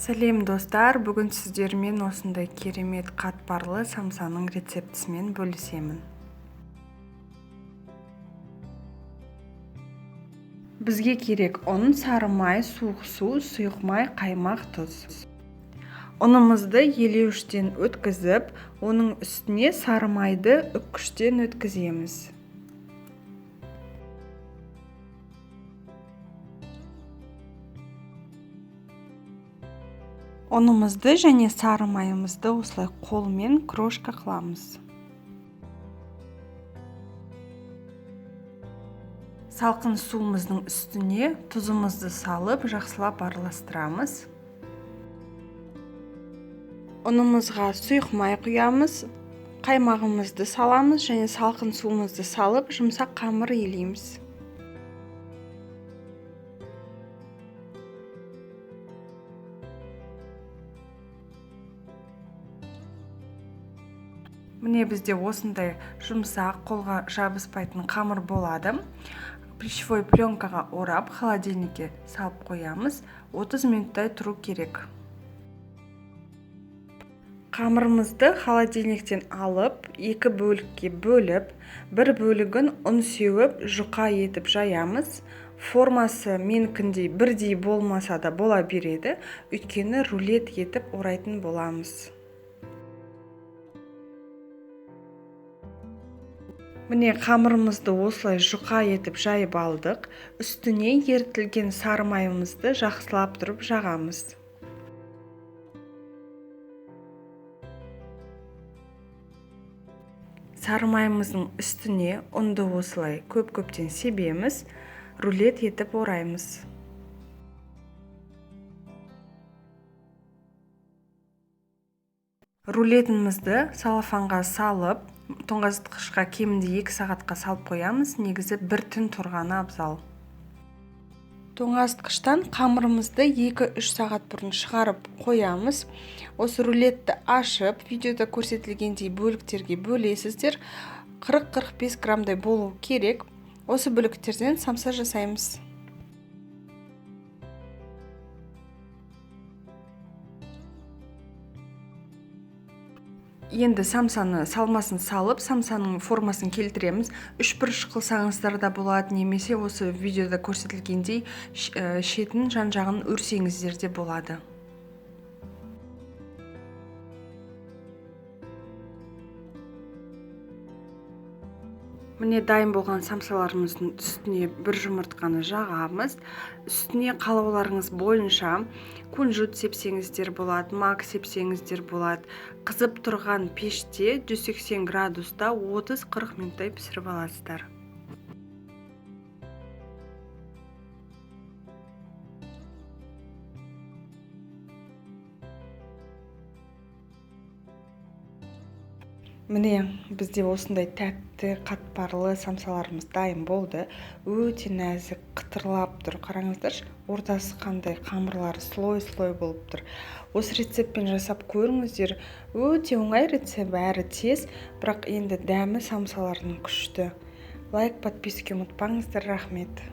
Сәлем достар, бүгін сіздермен осындай керемет қатпарлы самсаның рецептісімен бөлісемін. Бізге керек ұн, сары май, суық су, сұйық май, қаймақ, тұз. Ұнымызды елеуіштен өткізіп, оның үстіне сары майды үккіштен өткіземіз. Ұнымызды және сары майымызды осылай қолмен крошка қыламыз. Салқын суымыздың үстіне тұзымызды салып, жақсылап араластырамыз. Ұнымызға сұйық май құямыз, қаймағымызды саламыз және салқын суымызды салып, жұмсақ қамыр илейміз. Міне бізде осындай жұмсақ, қолға жабыспайтын қамыр болады. Пищевой пленкаға орап, холодильникке салып қоямыз. 30 минуттай тұру керек. Қамырымызды холодильниктен алып, 2 бөлікке бөліп, бір бөлігін ұн сеуіп, жұқа етіп жаямыз. Формасы менікіндей бірдей болмаса да бола береді, өйткені рулет етіп орайтын боламыз. Міне қамырымызды осылай жұқа етіп жайып алдық. Үстіне ерітілген сары майымызды жақсылап тұрып жағамыз. Сары майымыздың үстіне ұнды осылай көп-көптен себеміз, рулет етіп ораймыз. Рулетімізді салафанға салып, тоңазытқышқа кемінде 2 сағатқа салып қоямыз, негізі бір түн тұрғаны абзал. Тоңазытқыштан қамырымызды 2-3 сағат бұрын шығарып қоямыз. Осы рулетті ашып, видеода көрсетілгендей бөліктерге бөлесіздер. 40-45 граммдай болу керек. Осы бөліктерден самса жасаймыз. Енді самсаны салмасын салып, самсаның формасын келтіреміз. 3 бұрыш қылсаңыздар да болады, немесе осы видеода көрсетілгендей шетін жан-жағын өрсеңіздер де болады. Міне дайын болған самсаларымыздың үстіне бір жұмыртқаны жағамыз. Үстіне қалауларыңыз бойынша кунжут сепсеңіздер болады, мак сепсеңіздер болады. Қызып тұрған пеште 180 градуста 30-40 минуттай пісіріп аласыздар. Міне бізде осындай тәтті, қатпарлы самсаларымыз дайын болды. Өте нәзік, қытырлап тұр. Қараңыздаршы, ортасы қандай қамырлары слой-слой болып тұр. Осы рецептпен жасап көріңіздер. Өте оңай рецепт, бәрі тез, бірақ енді дәмі самсаларының күшті. Лайк, подписка ұмытпаңыздар, рахмет.